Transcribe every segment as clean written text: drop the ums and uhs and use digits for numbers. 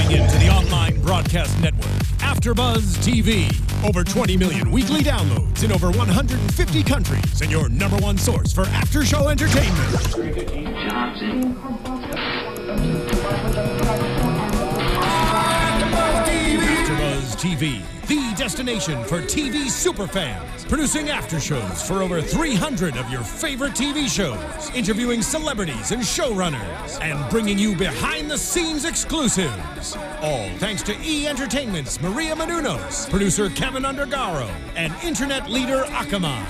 Tuning in to the online broadcast network, AfterBuzz TV. Over 20 million weekly downloads in over 150 countries, and your number one source for after-show entertainment. AfterBuzz TV, the destination for TV superfans, producing after shows for over 300 of your favorite TV shows, interviewing celebrities and showrunners, and bringing you behind-the-scenes exclusives. All thanks to E! Entertainment's Maria Menounos, producer Kevin Undergaro, and internet leader Akamai.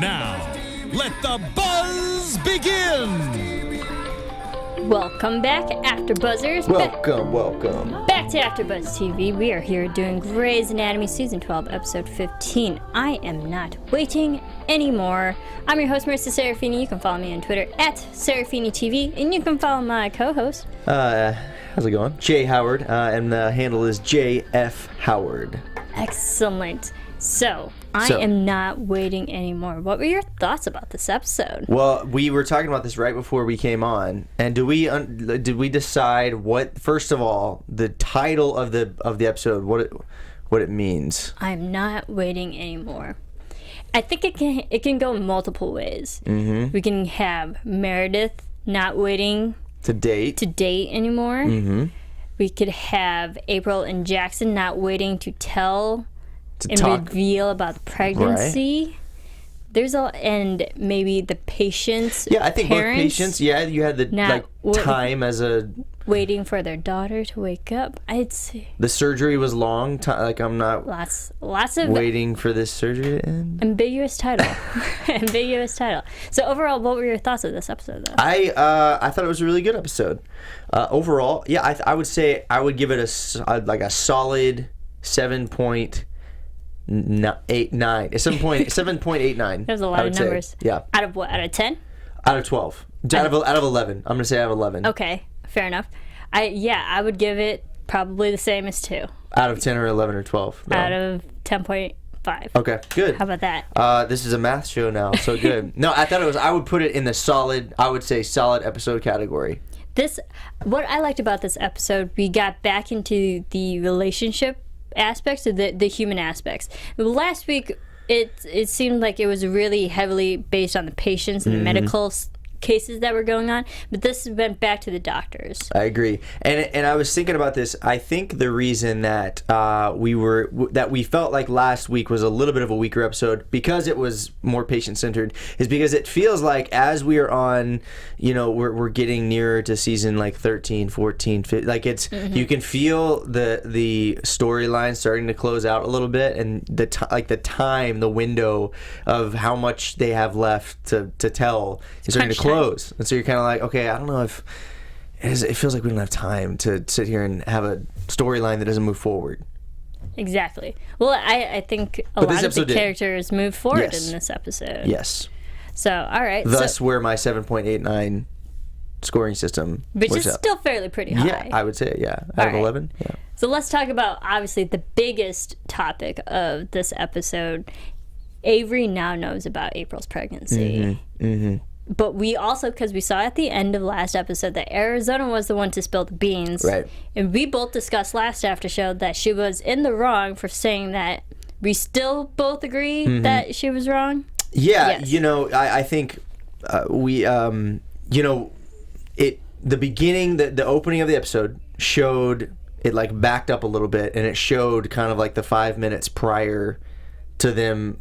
Now, let the buzz begin! Welcome back, AfterBuzzers. Welcome. Back to AfterBuzz TV. We are here doing Grey's Anatomy Season 12, Episode 15. I am not waiting anymore. I'm your host, Marisa Serafini. You can follow me on Twitter at SerafiniTV, and you can follow my co-host. How's it going? Jay Howard, and the handle is JF Howard. Excellent. So, I am not waiting anymore. What were your thoughts about this episode? Well, we were talking about this right before we came on, and did we decide what? First of all, the title of the episode, what it means? I'm not waiting anymore. I think it can go multiple ways. Mm-hmm. We can have Meredith not waiting to date anymore. Mm-hmm. We could have April and Jackson not waiting to tell and reveal about the pregnancy. Right. There's and maybe the patient's I think parents, both patients. Yeah, you had the time as a waiting for their daughter to wake up. I'd say the surgery was long. I'm not lots of waiting for this surgery to end. Ambiguous title. So overall, what were your thoughts of this episode, though? I thought it was a really good episode. Overall, yeah, I would say I would give it a solid 7.89. 7.89. There's a lot of numbers. Say. Yeah. Out of what? Out of 10? Out of 12. Out of 11. I'm gonna say out of 11. Okay, fair enough. I would give it probably the same as 2. Out of 10 or 11 or 12. No. Out of 10.5. Okay, good. How about that? This is a math show now, so good. No, I thought it was. I would put it in the solid. I would say solid episode category. What I liked about this episode, we got back into the relationship aspects of the human aspects. Last week it seemed like it was really heavily based on the patients and the medical cases that were going on, but this went back to the doctors. I agree, and I was thinking about this. I think the reason that we felt like last week was a little bit of a weaker episode because it was more patient centered is because it feels like as we are on, we're getting nearer to season like 13, 14, 15, like it's you can feel the storyline starting to close out a little bit, and the window of how much they have left to tell is starting to close. And so you're kind of like, okay, I don't know if it feels like we don't have time to sit here and have a storyline that doesn't move forward. Exactly. Well, I think a lot of the characters move forward in this episode. Yes. So, all right. Thus, where my 7.89 scoring system which is still fairly pretty high. Yeah, I would say, yeah. Out of 11, yeah. So let's talk about, obviously, the biggest topic of this episode. Avery now knows about April's pregnancy. But we also, because we saw at the end of last episode that Arizona was the one to spill the beans. Right. And we both discussed last after show that she was in the wrong for saying that. We still both agree that she was wrong? Yeah, yes. I think the beginning, the opening of the episode showed, it like backed up a little bit, and it showed kind of like the 5 minutes prior to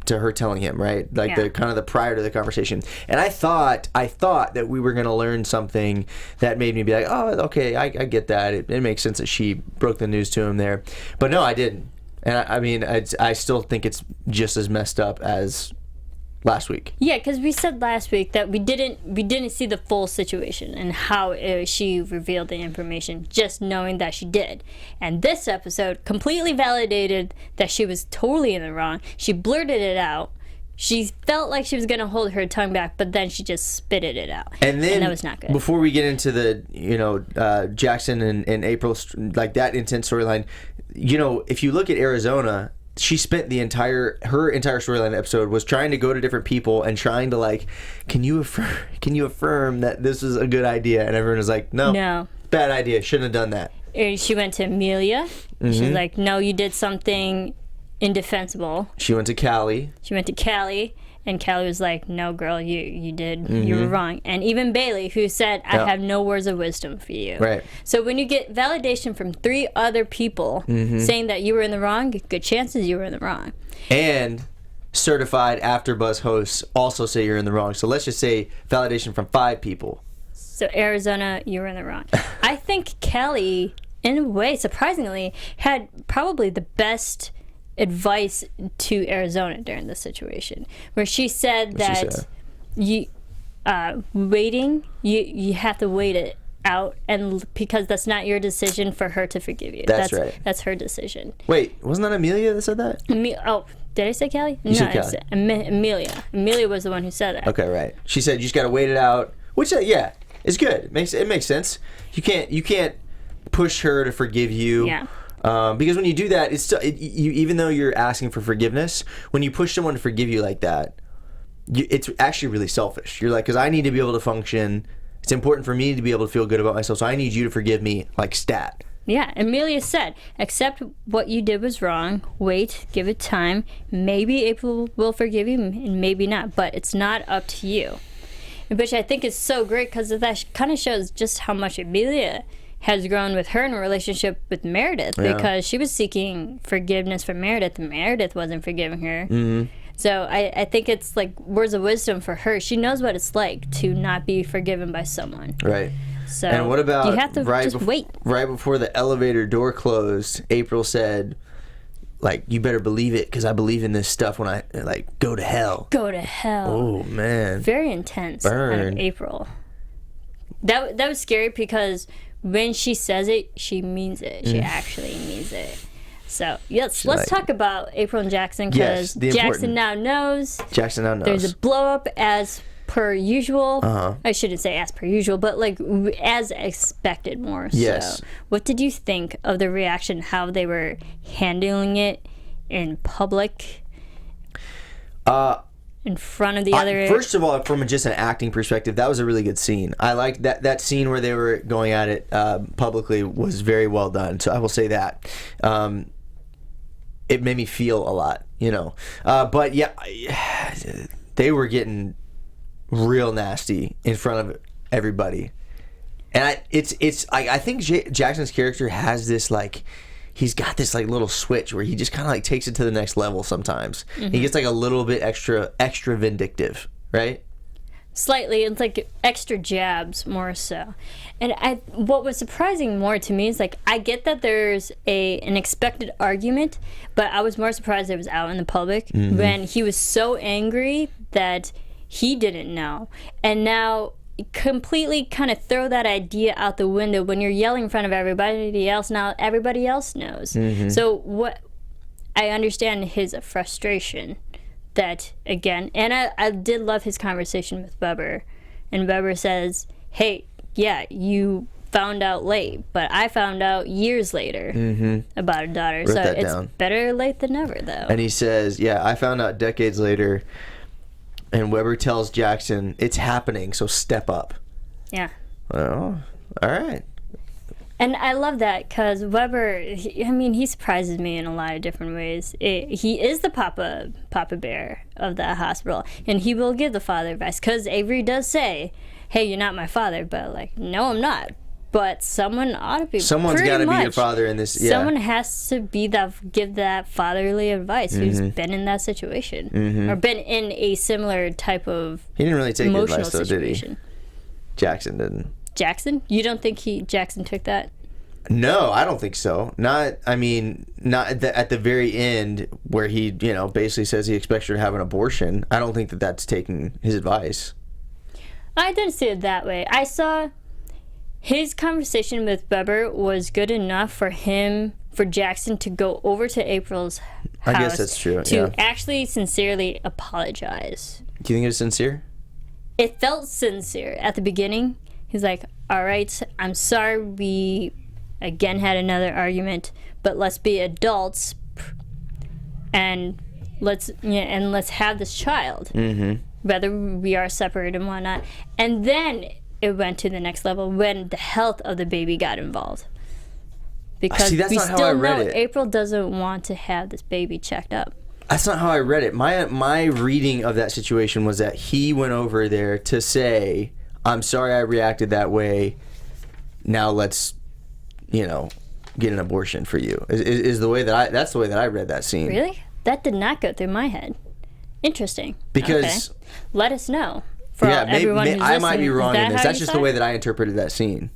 her telling him, right? Like the kind of the prior to the conversation. And I thought that we were going to learn something that made me be like, oh, okay, I get that. It makes sense that she broke the news to him there. But no, I didn't. And I mean, I still think it's just as messed up as last week. Yeah, because we said last week that we didn't see the full situation and how she revealed the information, just knowing that she did. And this episode completely validated that she was totally in the wrong. She blurted it out. She felt like she was going to hold her tongue back, but then she just spitted it out. And then that was not good. Before we get into the, Jackson and April, like that intense storyline, if you look at Arizona, she spent her entire storyline episode was trying to go to different people and trying to like, can you affirm that this is a good idea? And everyone was like, no, bad idea, shouldn't have done that. She went to Amelia. She's like, no, you did something indefensible. She went to Callie. And Callie was like, no, girl, you were wrong. And even Bailey, who said, I have no words of wisdom for you. Right. So when you get validation from 3 other people saying that you were in the wrong, good chances you were in the wrong. And certified AfterBuzz hosts also say you're in the wrong. So let's just say validation from 5 people. So Arizona, you were in the wrong. I think Callie, in a way, surprisingly, had probably the best advice to Arizona during this situation, where she said that you have to wait it out, and because that's not your decision for her to forgive you. That's right. That's her decision. Wait, wasn't that Amelia that said that? Did I say Callie? You said Callie. Amelia. Amelia was the one who said that. Okay, right. She said you just got to wait it out, which is good. It makes sense. You can't push her to forgive you. Yeah. Because when you do that, even though you're asking for forgiveness, when you push someone to forgive you like that, it's actually really selfish. You're like, because I need to be able to function. It's important for me to be able to feel good about myself, so I need you to forgive me, like stat. Yeah, Amelia said, accept what you did was wrong, wait, give it time, maybe April will forgive you, and maybe not, but it's not up to you. Which I think is so great, because that kind of shows just how much Amelia has grown with her in a relationship with Meredith, because she was seeking forgiveness from Meredith, and Meredith wasn't forgiving her. So I think it's like words of wisdom for her. She knows what it's like to not be forgiven by someone. Right. So and what about you have to just wait. Right before the elevator door closed, April said, like, you better believe it, because I believe in this stuff when I, like, go to hell. Go to hell. Oh, man. Very intense. Out of April. That was scary, because when she says it, she means it. She actually means it. So, yes, let's talk about April and Jackson, because Jackson now knows. There's a blow up as per usual. I shouldn't say as per usual, but like as expected more so. What did you think of the reaction, how they were handling it in public? In front of the other... First of all, from just an acting perspective, that was a really good scene. I liked that scene where they were going at it publicly was very well done. So I will say that. It made me feel a lot, But yeah, they were getting real nasty in front of everybody. And I think Jackson's character has this, like... He's got this like little switch where he just kind of like takes it to the next level sometimes. He gets like a little bit extra vindictive, right? Slightly. It's like extra jabs more so. And what was surprising more to me is like, I get that there's an expected argument, but I was more surprised it was out in the public when he was so angry that he didn't know. And now completely kind of throw that idea out the window when you're yelling in front of everybody else. Now everybody else knows. So what I understand his frustration that, again, and I did love his conversation with Weber, and Weber says, hey, yeah, you found out late, but I found out years later about a daughter. Wrote so that it's down. Better late than never, though. And he says, yeah, I found out decades later. And Weber tells Jackson, it's happening, so step up. Yeah. Well, all right. And I love that, because Weber, he surprises me in a lot of different ways. He is the Papa Bear of the hospital, and he will give the father advice, because Avery does say, hey, you're not my father, but like, no, I'm not. But someone ought to be. Someone's got to be your father in this. Yeah. Someone has to be give that fatherly advice who's been in that situation or been in a similar type of. He didn't really take emotional advice, though, situation. Did he? Jackson didn't. Jackson? You don't think Jackson took that? No, I don't think so. Not at the very end where he, basically says he expects her to have an abortion. I don't think that's taking his advice. I didn't see it that way. I saw. His conversation with Weber was good enough for Jackson to go over to April's house. I guess that's true. To actually sincerely apologize. Do you think it was sincere? It felt sincere at the beginning. He's like, all right, I'm sorry we again had another argument, but let's be adults and let's have this child. Whether we are separate and whatnot. And then it went to the next level when the health of the baby got involved. Because See, that's we not how still I read know it. April doesn't want to have this baby checked up. That's not how I read it. My reading of that situation was that he went over there to say, I'm sorry I reacted that way. Now let's, get an abortion for you. Is the way that's the way that I read that scene. Really? That did not go through my head. Interesting. Because okay. Let us know. For everyone who's I might listening. be wrong in this. That's just the way that that I interpreted that scene.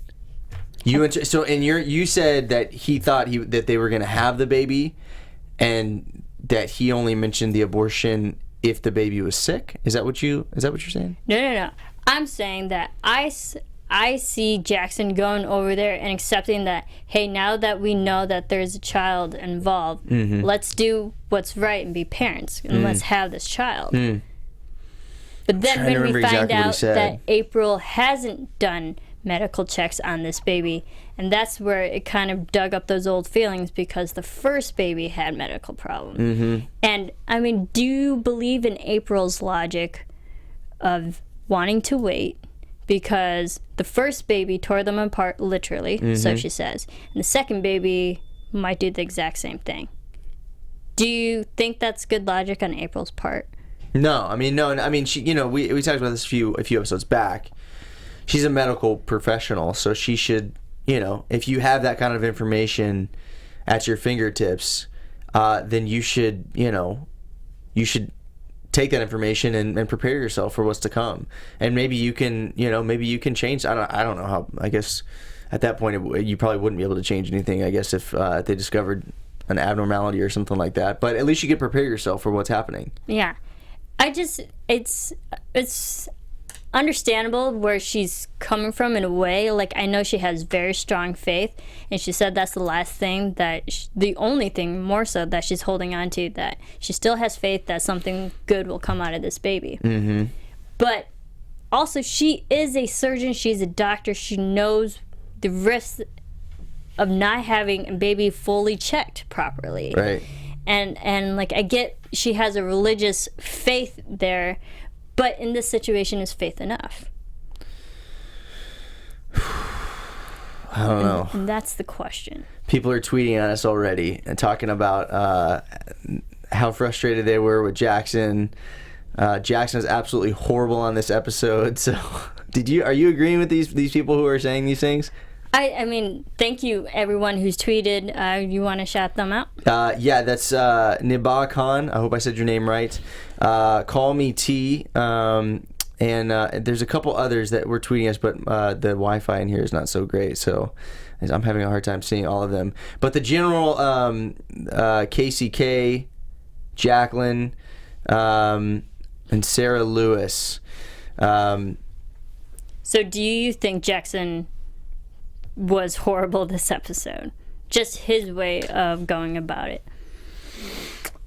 You said that he thought that they were going to have the baby, and that he only mentioned the abortion if the baby was sick. Is that what you're saying? No. I'm saying that I see Jackson going over there and accepting that, hey, now that we know that there's a child involved, let's do what's right and be parents, and let's have this child. But then when we find out that April hasn't done medical checks on this baby, and that's where it kind of dug up those old feelings, because the first baby had medical problems. And I mean, do you believe in April's logic of wanting to wait because the first baby tore them apart literally, so she says, and the second baby might do the exact same thing? Do you think that's good logic on April's part? No, I mean she, we talked about this a few episodes back. She's a medical professional, so she should, if you have that kind of information at your fingertips, then you should take that information and prepare yourself for what's to come. And maybe you can, change. I don't know how. I guess at that point you probably wouldn't be able to change anything. I guess if they discovered an abnormality or something like that. But at least you could prepare yourself for what's happening. Yeah, it's understandable where she's coming from in a way. Like, I know she has very strong faith, and she said that's the last thing the only thing more so that she's holding on to, that she still has faith that something good will come out of this baby. But also, she is a surgeon, she's a doctor, she knows the risks of not having a baby fully checked properly. Right. And like, I get she has a religious faith there, but in this situation, is faith enough? I don't know. And that's the question. People are tweeting at us already and talking about how frustrated they were with Jackson. Jackson is absolutely horrible on this episode. So, are you agreeing with these people who are saying these things? I mean, thank you, everyone who's tweeted. You want to shout them out? Yeah, that's Nibah Khan. I hope I said your name right. Call Me T. And there's a couple others that were tweeting us, but the Wi-Fi in here is not so great, so I'm having a hard time seeing all of them. But the general, KCK, Jacqueline, and Sarah Lewis. So do you think Jackson was horrible this episode? Just his way of going about it.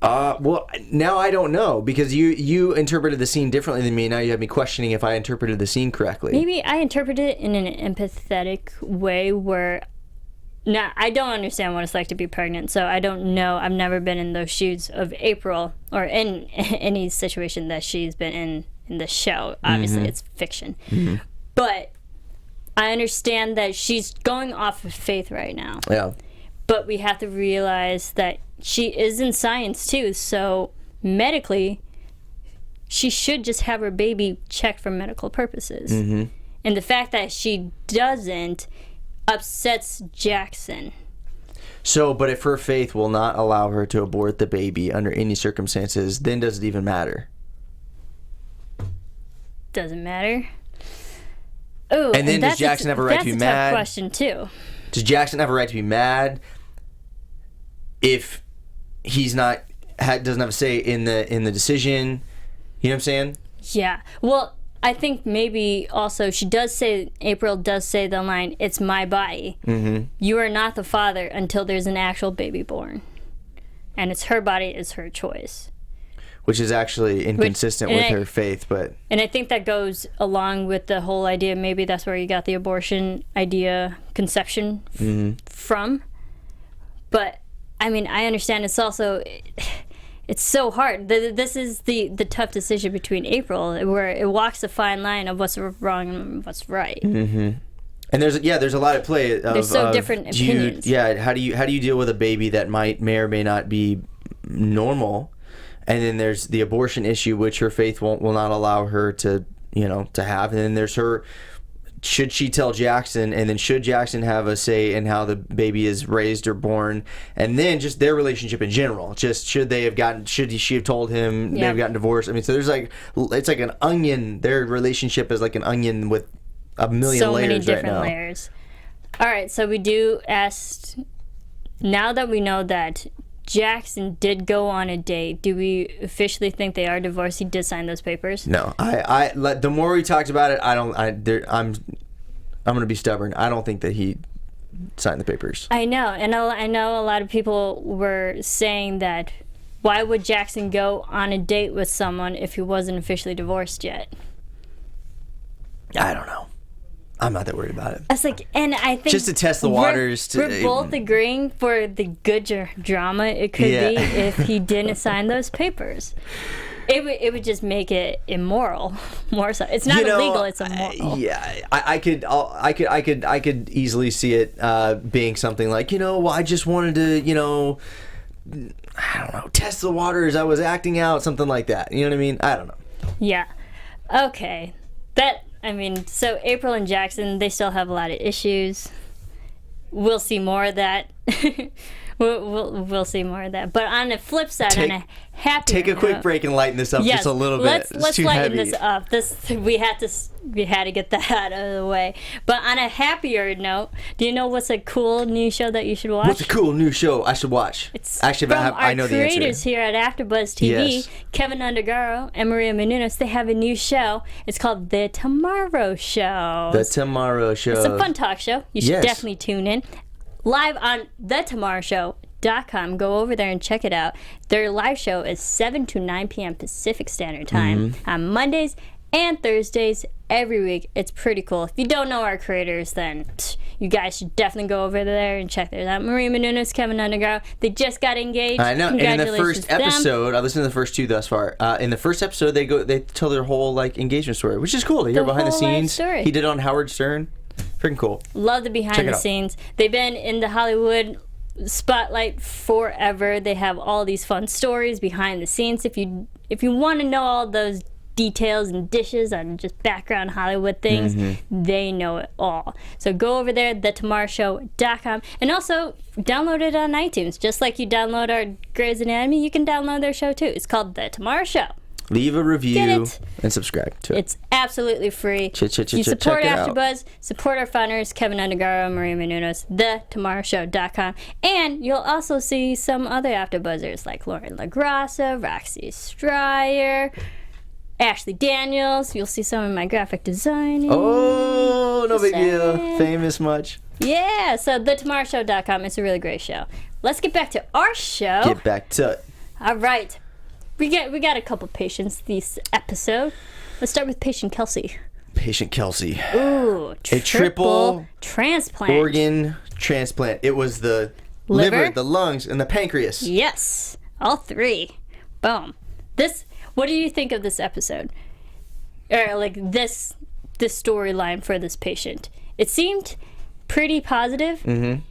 Well, now I don't know, because you interpreted the scene differently than me. Now you have me questioning if I interpreted the scene correctly. Maybe I interpreted it in an empathetic way where, I don't understand what it's like to be pregnant, so I don't know. I've never been in those shoes of April, or in any situation that she's been in the show. Obviously, it's fiction. But I understand that she's going off of faith right now. Yeah. But we have to realize that she is in science too, so medically, she should just have her baby checked for medical purposes. And the fact that she doesn't upsets Jackson. So, but if her faith will not allow her to abort the baby under any circumstances, then does it even matter? Doesn't matter. Oh, and then does Jackson have a right to be mad? That's a tough question too. Does Jackson have a right to be mad if he's not doesn't have a say in the decision? You know what I'm saying? Yeah. Well, I think maybe also April does say the line, "It's my body. You are not the father until there's an actual baby born, and it's her body, it's her choice." Which is actually inconsistent with her faith, but... And I think that goes along with the whole idea, maybe that's where you got the abortion conception from. But, I mean, I understand it's also... It's so hard. This is the tough decision between April, where it walks a fine line of what's wrong and what's right. And there's a lot at play. There's so different opinions. How do you deal with a baby that may or may not be normal? And then there's the abortion issue, which her faith will not allow her to have. And then there's her. Should she tell Jackson, and then should Jackson have a say in how the baby is raised or born, and then just their relationship in general? Just should she have told him they've gotten divorced? I mean, so there's it's like an onion. Their relationship is like an onion with a million layers right now. So many different layers. All right, so we do ask, now that we know that Jackson did go on a date, do we officially think they are divorced? He did sign those papers? No. The more we talked about it, I'm going to be stubborn. I don't think that he signed the papers. I know. And I know a lot of people were saying that why would Jackson go on a date with someone if he wasn't officially divorced yet? I don't know. I'm not that worried about it. It's like, and I think just to test the waters. We're both agreeing for the good drama it could be if he didn't sign those papers. It would just make it immoral, more so. It's not illegal; it's immoral. I could easily see it being something like, I just wanted to, I don't know, test the waters. I was acting out, something like that. You know what I mean? I don't know. Yeah. Okay. So April and Jackson, they still have a lot of issues. We'll see more of that. We'll see more of that. But on the flip side, on a happier take a quick break and lighten this up just a little bit. Let's lighten this up. We had to get that out of the way. But on a happier note, do you know what's a cool new show that you should watch? What's a cool new show I should watch? It's actually I know the answer. Our creators here at AfterBuzz TV, Kevin Undergaro and Maria Menounos, they have a new show. It's called The Tomorrow Show. The Tomorrow Show. It's a fun talk show. You should definitely tune in. Live on thetomorrowshow.com. Go over there and check it out. Their live show is 7 to 9 p.m. Pacific Standard Time on Mondays and Thursdays every week. It's pretty cool. If you don't know our creators, then you guys should definitely go over there and check theirs out. Maria Menounos, Kevin Undergaro, they just got engaged. I know. And in the first episode, I listened to the first two thus far. In the first episode, they tell their whole engagement story, which is cool. They hear behind the scenes. Story. He did it on Howard Stern. Freaking cool. Love the behind the scenes. They've been in the Hollywood spotlight forever. They have all these fun stories behind the scenes. If you want to know all those details and dishes on just background Hollywood things, they know it all. So go over there, thetomorrowshow.com, and also download it on iTunes. Just like you download our Grey's Anatomy, you can download their show too. It's called The Tomorrow Show. Leave a review and subscribe to it. It's absolutely free. You support AfterBuzz, support our founders, Kevin Undergaro and Maria Menounos, thetomorrowshow.com. And you'll also see some other AfterBuzzers like Lauren LaGrassa, Roxy Stryer, Ashley Daniels. You'll see some of my graphic designing. Oh, no big deal. Famous much. Yeah, so thetomorrowshow.com. It's a really great show. Let's get back to our show. Get back to it. All right. We got a couple patients this episode. Let's start with patient Kelsey. Patient Kelsey. Ooh, triple transplant. Organ transplant. It was the liver, the lungs, and the pancreas. Yes, all three. Boom. What do you think of this episode? Or this storyline for this patient? It seemed pretty positive. Mm-hmm.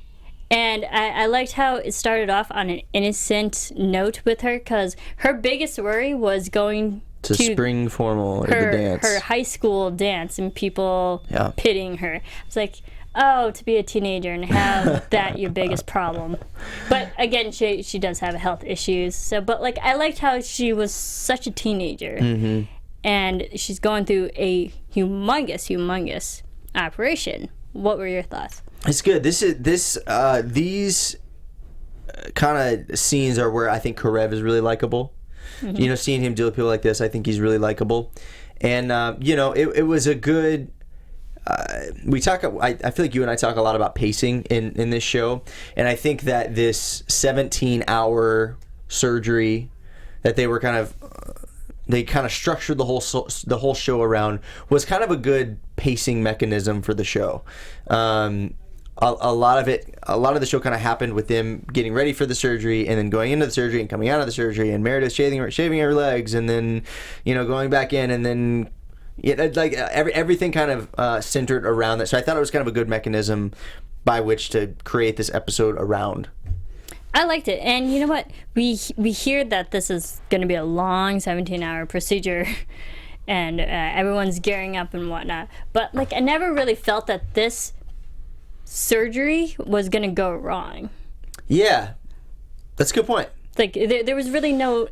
And I liked how it started off on an innocent note with her, because her biggest worry was going to spring formal or the dance. Her high school dance and people pitting her. It's like, oh, to be a teenager and have that your biggest problem. But again, she does have health issues. So, but I liked how she was such a teenager, and she's going through a humongous operation. What were your thoughts? It's good. These kind of scenes are where I think Karev is really likable. Mm-hmm. Seeing him deal with people like this, I think he's really likable. And it was a good. I feel like you and I talk a lot about pacing in this show, and I think that this 17-hour surgery that they were kind of structured the whole show around was kind of a good pacing mechanism for the show. A lot of the show kind of happened with them getting ready for the surgery and then going into the surgery and coming out of the surgery, and Meredith shaving her legs, and then going back in, and then Yeah, like everything kind of centered around that. So I thought it was kind of a good mechanism by which to create this episode around. I liked it. And you know what? We hear that this is going to be a long 17-hour procedure and everyone's gearing up and whatnot. But like, I never really felt that this surgery was going to go wrong. Yeah, that's a good point. Like, there was really no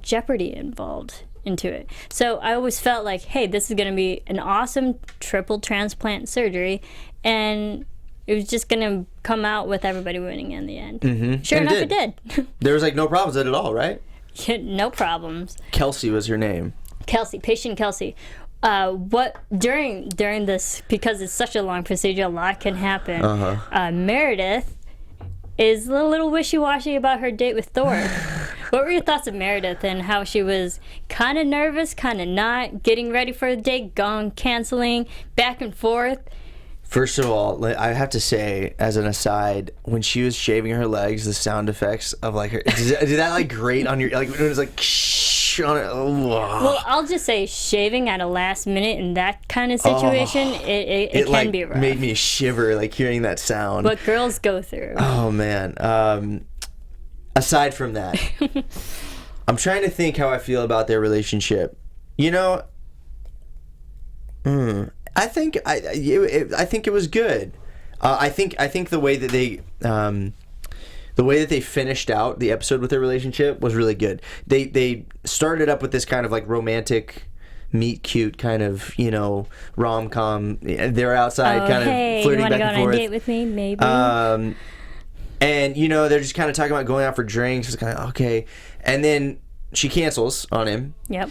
jeopardy involved into it. So I always felt like, hey, this is going to be an awesome triple transplant surgery, and it was just going to come out with everybody winning in the end. Mm-hmm. Sure enough, it did. There was like no problems at all, right? Yeah, no problems. Kelsey was her name. Kelsey, patient Kelsey. What during this, because it's such a long procedure, a lot can happen. Meredith is a little wishy-washy about her date with Thorp. What were your thoughts of Meredith and how she was kind of nervous, kind of not, getting ready for the date, going, canceling, back and forth? First of all, I have to say, as an aside, when she was shaving her legs, the sound effects of like her, did that like grate on your, like when it was like shh on it? Oh. Well, I'll just say shaving at a last minute in that kind of situation, it can like, be rough. Made me shiver like hearing that sound. What girls go through. Oh man. Aside from that, I'm trying to think how I feel about their relationship. You know, I think it was good. I think the way that they finished out the episode with their relationship was really good. They started up with this kind of like romantic, meet cute kind of, you know, rom-com. They're outside kind of flirting back and forth. You want to go on a date with me? Maybe. And you know, they're just kind of talking about going out for drinks. It's kind of okay, and then she cancels on him. Yep.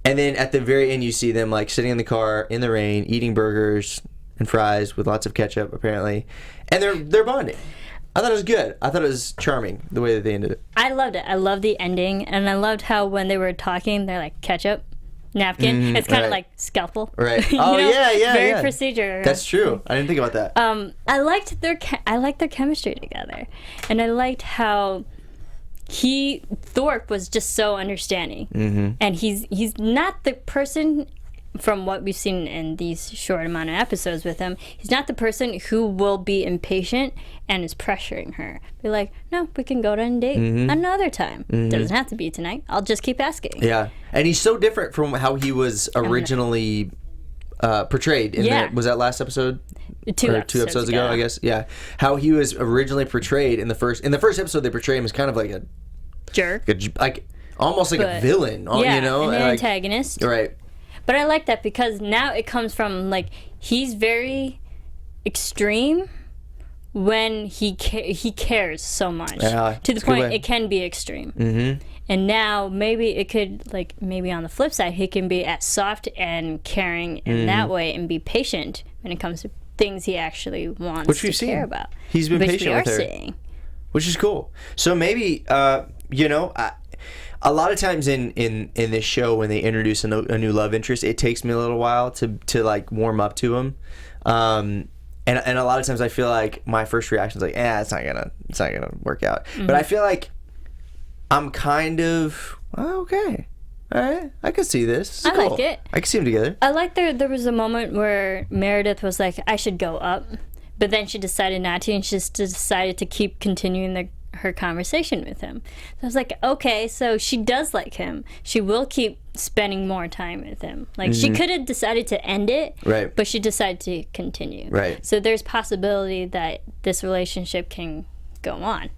And then at the very end, you see them like sitting in the car in the rain, eating burgers and fries with lots of ketchup, apparently, and they're bonding. I thought it was good. I thought it was charming the way that they ended it. I loved it. I loved the ending, and I loved how when they were talking, they're like ketchup, napkin. It's kind of like scalpel. Right. Oh yeah. Very procedure. That's true. I didn't think about that. I liked their chemistry together, and I liked how Thorp was just so understanding, and he's not the person, from what we've seen in these short amount of episodes with him, he's not the person who will be impatient and is pressuring her. Be like, no, we can go on a date another time. Doesn't have to be tonight. I'll just keep asking. Yeah, and he's so different from how he was originally portrayed. Was that last episode? Two episodes ago, I guess. Yeah, how he was originally portrayed in the first episode. They portray him as kind of like a jerk, like almost like a villain. Yeah, you know, an antagonist. Right. But I like that because now it comes from like he's very extreme when he cares so much to the point it can be extreme. And now maybe it could, like, maybe on the flip side, he can be as soft and caring in that way and be patient when it comes to things he actually wants to care about. He's been patient with her, which is cool. So maybe you know, a lot of times in this show when they introduce a new love interest, it takes me a little while to like warm up to him. And a lot of times I feel like my first reaction is like, it's not gonna work out. But I feel like I'm kind of okay. All right, I can see this. It's cool. Like it. I can see them together. I like there was a moment where Meredith was like, I should go up, but then she decided not to, and she just decided to keep continuing her conversation with him. So I was like, okay, so she does like him. She will keep spending more time with him. Like she could have decided to end it, right? But she decided to continue. Right. So there's possibility that this relationship can go on.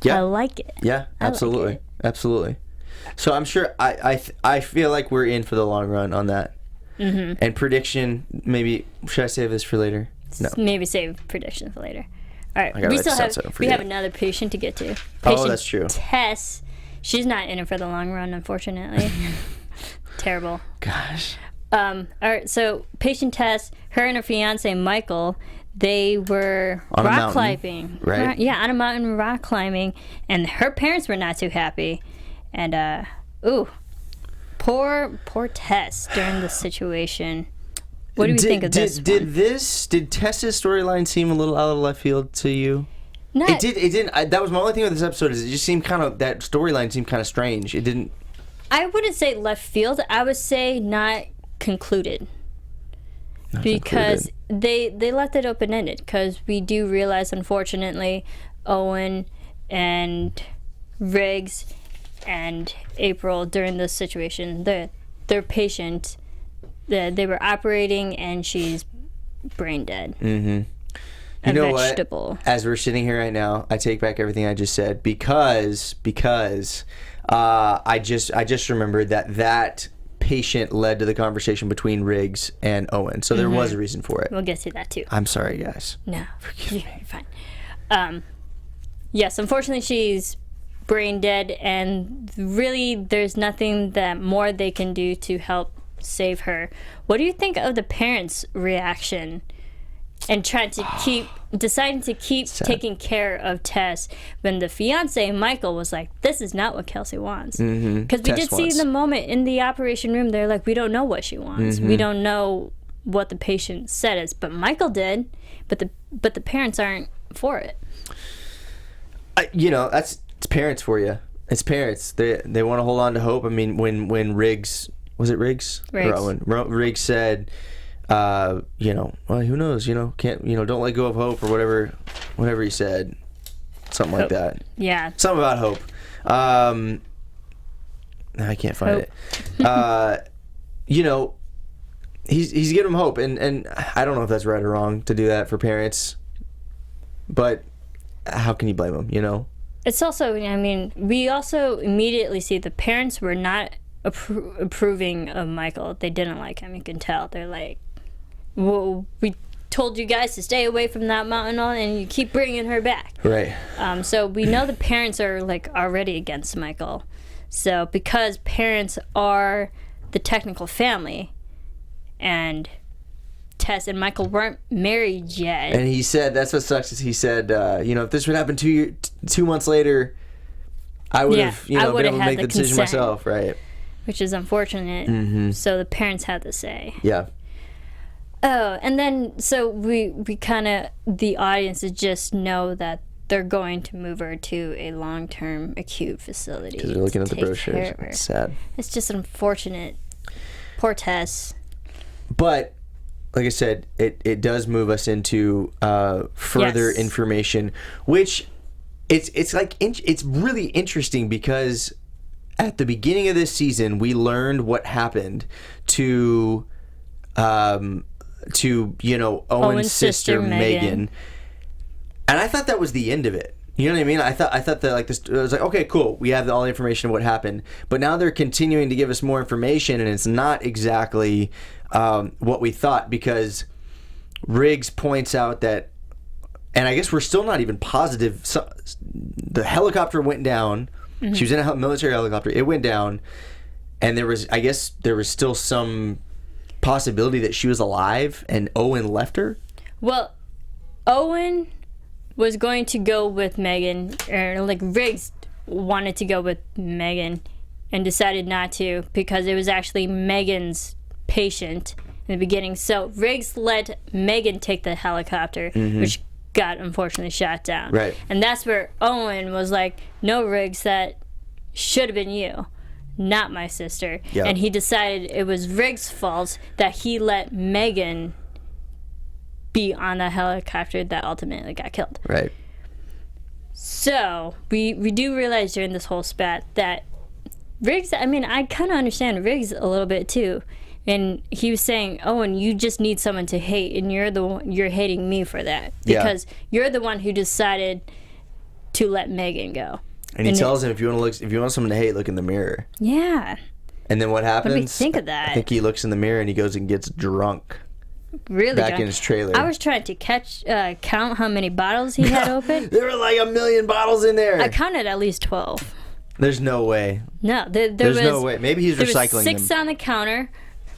Yeah. I like it. Yeah, absolutely. Absolutely. So I'm sure I feel like we're in for the long run on that. And prediction, maybe should I save this for later? No. Maybe save prediction for later. All right. We have another patient to get to. Patient that's true. Tess. She's not in it for the long run, unfortunately. Terrible. Gosh. All right. So patient Tess, her and her fiance Michael, they were on rock climbing. Right? Yeah, on a mountain rock climbing, and her parents were not too happy. And poor Tess during this situation. What do you think of this? Did Tess's storyline seem a little out of left field to you? No, it didn't. That was my only thing with this episode. Is it just seemed that storyline seemed kind of strange. It didn't I wouldn't say left field. I would say not concluded. Because they left it open-ended. Because we do realize, unfortunately, Owen and Riggs and April, during this situation, their patient, they were operating and she's brain dead. Mm-hmm. You know what? As we're sitting here right now, I take back everything I just said because I just remembered that patient led to the conversation between Riggs and Owen, so there was a reason for it. We'll get to that too. I'm sorry, guys. No, you're fine. Yes, unfortunately, she's brain dead, and really, there's nothing that more they can do to help save her. What do you think of the parents' reaction and deciding to keep taking care of Tess when the fiance Michael was like, "This is not what Kelsey wants"? Because we did see the moment in the operation room. They're like, "We don't know what she wants. We don't know what the patient said is," but Michael did. But the parents aren't for it. It's parents for you. It's parents. They want to hold on to hope. I mean, when Riggs, was it Riggs? Or Owen? Riggs said, well, who knows? Can't, don't let go of hope, or whatever he said, something like that. Yeah. Something about hope. I can't find it. He's giving them hope, and I don't know if that's right or wrong to do that for parents, but how can you blame them? It's also, we also immediately see the parents were not approving of Michael. They didn't like him. You can tell. They're like, well, we told you guys to stay away from that mountain, and you keep bringing her back. Right. So we know the parents are already against Michael. So because parents are the technical family, and Tess and Michael weren't married yet. And he said, that's what sucks, is he said, if this would happen 2 months later, I would have, been able to make the decision myself, right? Which is unfortunate. So the parents had to say. Yeah. Oh, and then, so we kind of, the audiences just know that they're going to move her to a long-term acute facility. Because they're looking at the brochures. It's sad. It's just unfortunate. Poor Tess. But, like I said, it does move us into further information, which it's really interesting because at the beginning of this season, we learned what happened to Owen's sister Megan, and I thought that was the end of it. You know what I mean? I thought that this, I was like, okay, cool, we have all the information of what happened, but now they're continuing to give us more information, and it's not exactly what we thought, because Riggs points out that, and I guess we're still not even positive. So, the helicopter went down. She was in a military helicopter. It went down, and there was still some possibility that she was alive, and Owen left her. Well, Owen was going to go with Megan, or Riggs wanted to go with Megan, and decided not to because it was actually Megan's patient in the beginning. So Riggs let Megan take the helicopter, which got unfortunately shot down. Right. And that's where Owen was like, "No, Riggs, that should have been you, not my sister." Yep. And he decided it was Riggs' fault that he let Megan be on the helicopter that ultimately got killed. Right. So we do realize during this whole spat that Riggs, I kind of understand Riggs a little bit too. And he was saying, "Owen, you just need someone to hate, and you're hating me for that because you're the one who decided to let Megan go." And he tells him, if you want someone to hate, look in the mirror. Yeah. And then what happens? What do we think of that? I think he looks in the mirror and he goes and gets drunk. Really back drunk. In his trailer. I was trying to count how many bottles he had open. There were like 1 million bottles in there. I counted at least 12. There's no way. No, there's no way. Maybe he's recycling them. 6 on the counter,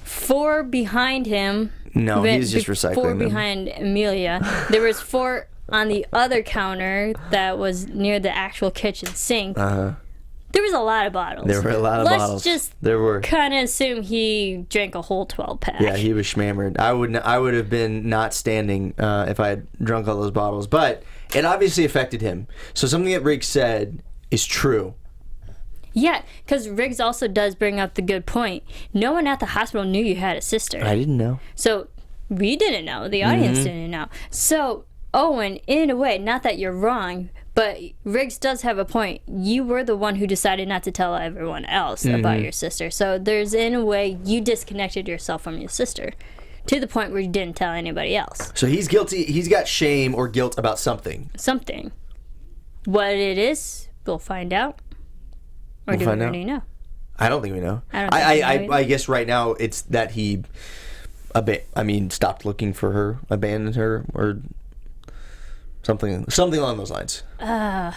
4 behind him. No, he's just recycling 4 them. behind Amelia. There was 4 on the other counter that was near the actual kitchen sink. There was a lot of bottles. There were a lot of bottles. Let's just there were. Kind of assume he drank a whole 12-pack. Yeah, he was schmammered. I would have been not standing if I had drunk all those bottles. But it obviously affected him. So something that Riggs said is true. Yeah, because Riggs also does bring up the good point. No one at the hospital knew you had a sister. I didn't know. So we didn't know. The audience didn't know. So Owen, in a way, not that you're wrong, but Riggs does have a point. You were the one who decided not to tell everyone else about your sister. So there's, in a way, you disconnected yourself from your sister to the point where you didn't tell anybody else. So he's guilty. He's got shame or guilt about something. Something. What it is, we'll find out. Or do we already know? I don't think we know. I guess right now it's that he, stopped looking for her, abandoned her, or something along those lines.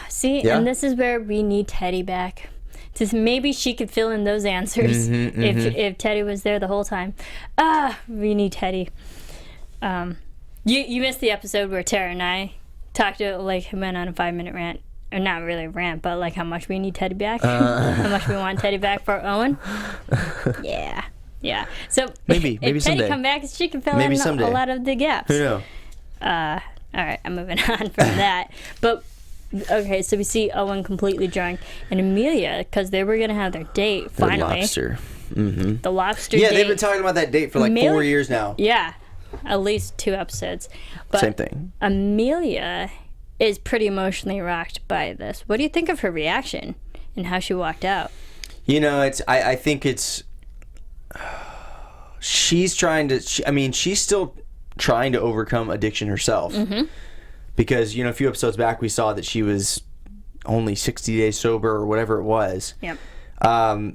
See, Yeah? and this is where we need Teddy back. Just maybe she could fill in those answers if Teddy was there the whole time. We need Teddy. You missed the episode where Tara and I talked to, went on a 5-minute rant. Or not really a rant, but how much we need Teddy back. How much we want Teddy back for Owen. Yeah. So maybe if someday. Teddy come back, she can fill in a lot of the gaps. Who knows? All right, I'm moving on from that. But okay, so we see Owen completely drunk, and Amelia, because they were gonna have their date finally. The lobster. Mm-hmm. The lobster date. Yeah, they've been talking about that date for 4 years now. Yeah, at least 2 episodes. But same thing. Amelia is pretty emotionally rocked by this. What do you think of her reaction and how she walked out? I think it's she's trying to. She's still trying to overcome addiction herself. Because a few episodes back we saw that she was only 60 days sober or whatever it was. Yep.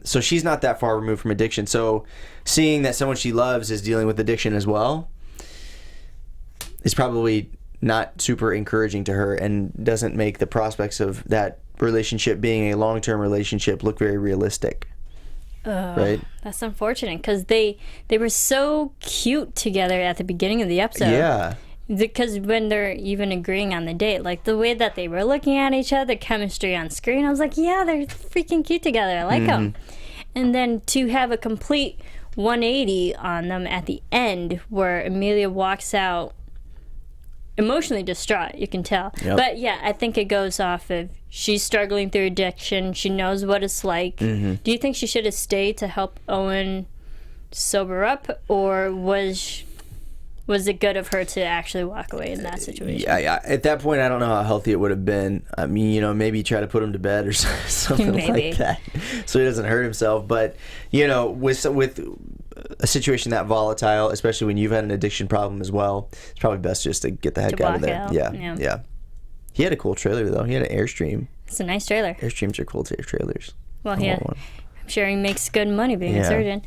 So she's not that far removed from addiction. So seeing that someone she loves is dealing with addiction as well is probably not super encouraging to her and doesn't make the prospects of that relationship being a long-term relationship look very realistic. Right? That's unfortunate because they were so cute together at the beginning of the episode. Yeah. Because when they're even agreeing on the date, the way that they were looking at each other, chemistry on screen, I was like, yeah, they're freaking cute together. I like them. And then to have a complete 180 on them at the end where Amelia walks out emotionally distraught, you can tell. Yep. But yeah, I think it goes off of she's struggling through addiction. She knows what it's like. Do you think she should have stayed to help Owen sober up, or was it good of her to actually walk away in that situation? Yeah. At that point, I don't know how healthy it would have been. Maybe try to put him to bed or something like that, so he doesn't hurt himself. But with a situation that volatile, especially when you've had an addiction problem as well, it's probably best just to get the heck out of there. Yeah. He had a cool trailer though. He had an Airstream. It's a nice trailer. Airstreams are cool trailers. Well, I'm sure he makes good money being a surgeon.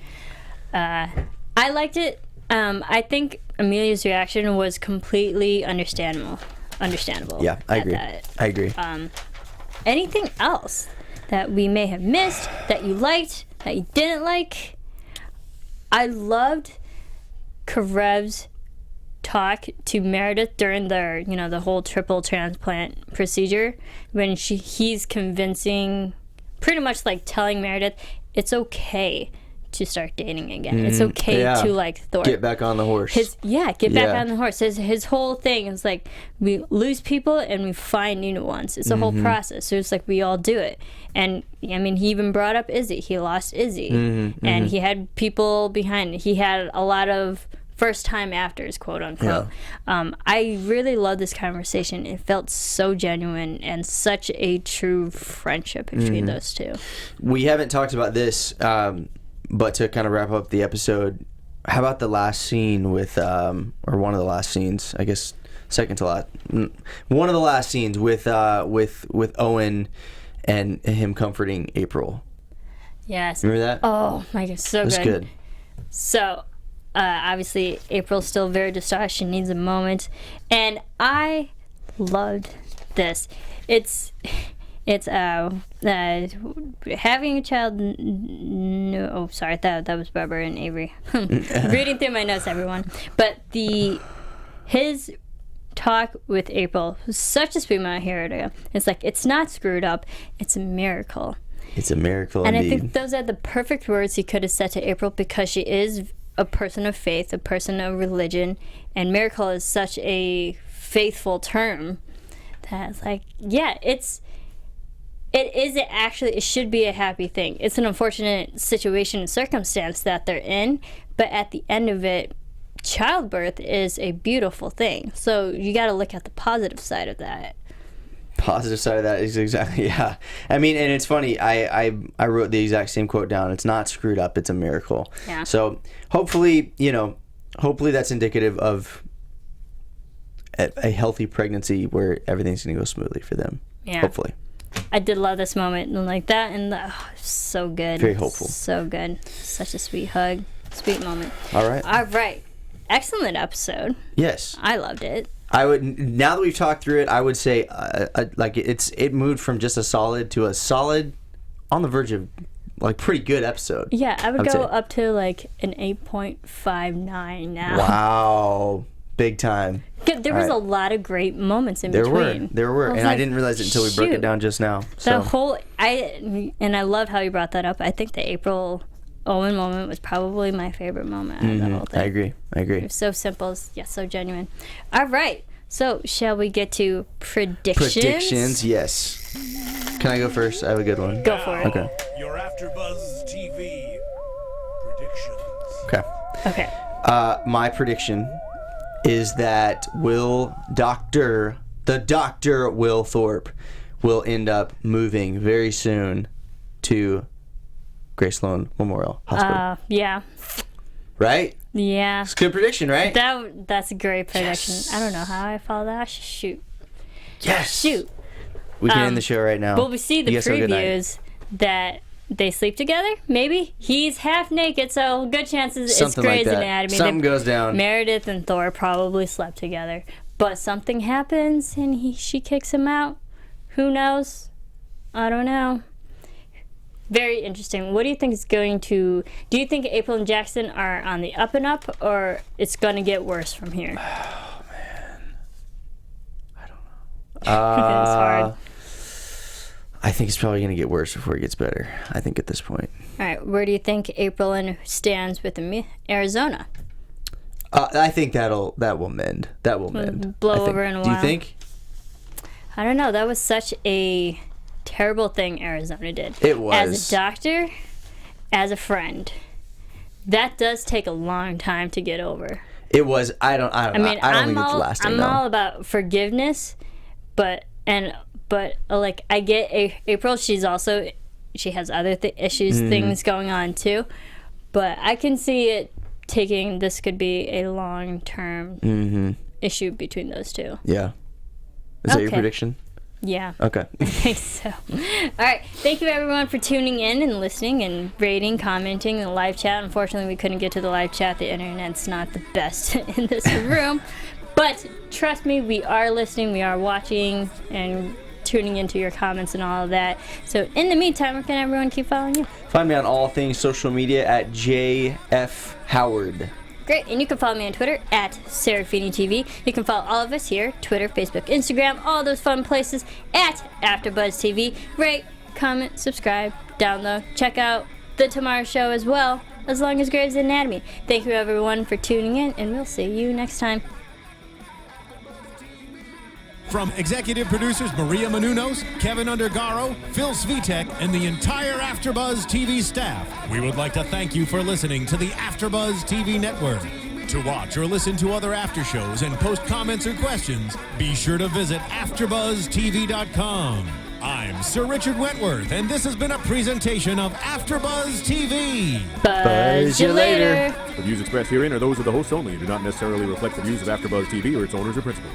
I liked it. I think Amelia's reaction was completely understandable. Yeah, I agree. Anything else that we may have missed that you liked, that you didn't like? I loved Karev's talk to Meredith during their, the whole triple transplant procedure, when he's convincing, pretty much telling Meredith it's okay to start dating again. It's okay to like Thorp. Get back on the horse. Get back on the horse. His whole thing is we lose people and we find new ones. It's a whole process. So it's we all do it. And I mean, he even brought up Izzy. He lost Izzy, and he had people behind. He had a lot of first time afters, quote unquote. Yeah. I really love this conversation. It felt so genuine and such a true friendship between those two. We haven't talked about this. But to kind of wrap up the episode, how about the last scene with, or one of the last scenes, I guess second to last, one of the last scenes with Owen and him comforting April. Yes. Remember that? Oh my God, so good. It was good. So, obviously, April's still very distraught. She needs a moment, and I loved this. It's having a child. No, oh, sorry, that was Barbara and Avery. Reading through my notes, everyone. But his talk with April was such a sweet moment here. It's it's not screwed up. It's a miracle. It's a miracle, and indeed. I think those are the perfect words he could have said to April, because she is a person of faith, a person of religion, and miracle is such a faithful term that it's it should be a happy thing. It's an unfortunate situation and circumstance that they're in, but at the end of it, childbirth is a beautiful thing. So you got to look at the positive side of that. Positive side of that is exactly, yeah. I mean, and it's funny, I wrote the exact same quote down. It's not screwed up, it's a miracle. Yeah. So hopefully that's indicative of a healthy pregnancy where everything's going to go smoothly for them. Yeah. Hopefully. I did love this moment and like that, and so good. Very hopeful. So good. Such a sweet hug. Sweet moment. All right. Excellent episode. Yes. I loved it. I would, now that we've talked through it, I would say like it moved from just a solid to a solid on the verge of like pretty good episode. Yeah, I would go up to like an 8.59 now. Wow. Big time. There was a lot of great moments in between. There were. And I didn't realize it until we broke it down just now. So. I love how you brought that up. I think the April Owen moment was probably my favorite moment out of the whole thing. I agree. It was so simple, yet so genuine. All right. So, shall we get to predictions? Predictions, yes. Can I go first? I have a good one. Go for it. Okay. Your AfterBuzz TV predictions. Okay. My prediction is that Dr. Will Thorp will end up moving very soon to Grace Sloan Memorial Hospital. Yeah. Right? Yeah. It's a good prediction, right? That's a great prediction. Yes. I don't know how I follow that. Shoot. Yes. Shoot. We can end the show right now. Well, we see the previews that they sleep together. Maybe he's half naked, so good chances it's Grey's Anatomy. Something goes down. Meredith and Thorp probably slept together, but something happens and she kicks him out. Who knows? I don't know. Very interesting. What do you think is going to... Do you think April and Jackson are on the up and up, or it's going to get worse from here? Oh, man. I don't know. It's hard. I think it's probably going to get worse before it gets better. I think at this point. All right. Where do you think April stands with Arizona? I think that will mend. That will mend. Blow over in a while. Do you think? I don't know. That was such a terrible thing Arizona did. It was. As a doctor, as a friend, that does take a long time to get over. It was. I don't think it's lasting. I'm all about forgiveness, but like I get April. She has other issues, things going on too, but I can see it taking. This could be a long-term issue between those two. Yeah. Is that your prediction? Yeah. Okay. I think so. All right. Thank you, everyone, for tuning in and listening and rating, commenting, and live chat. Unfortunately, we couldn't get to the live chat. The internet's not the best in this room. But trust me, we are listening, we are watching, and tuning into your comments and all of that. So in the meantime, where can everyone keep following you? Find me on all things social media at JF Howard. Great, and you can follow me on Twitter at Serafini TV. You can follow all of us here, Twitter, Facebook, Instagram, all those fun places at AfterBuzz TV. Rate, comment, subscribe, download, check out The Tomorrow Show as well, as long as Grey's Anatomy. Thank you everyone for tuning in, and we'll see you next time. From executive producers Maria Menounos, Kevin Undergaro, Phil Svitek, and the entire AfterBuzz TV staff, we would like to thank you for listening to the AfterBuzz TV network. To watch or listen to other after shows and post comments or questions, be sure to visit AfterBuzzTV.com. I'm Sir Richard Wentworth, and this has been a presentation of AfterBuzz TV. Buzz you later. The views expressed herein are those of the hosts only and do not necessarily reflect the views of AfterBuzz TV or its owners or principals.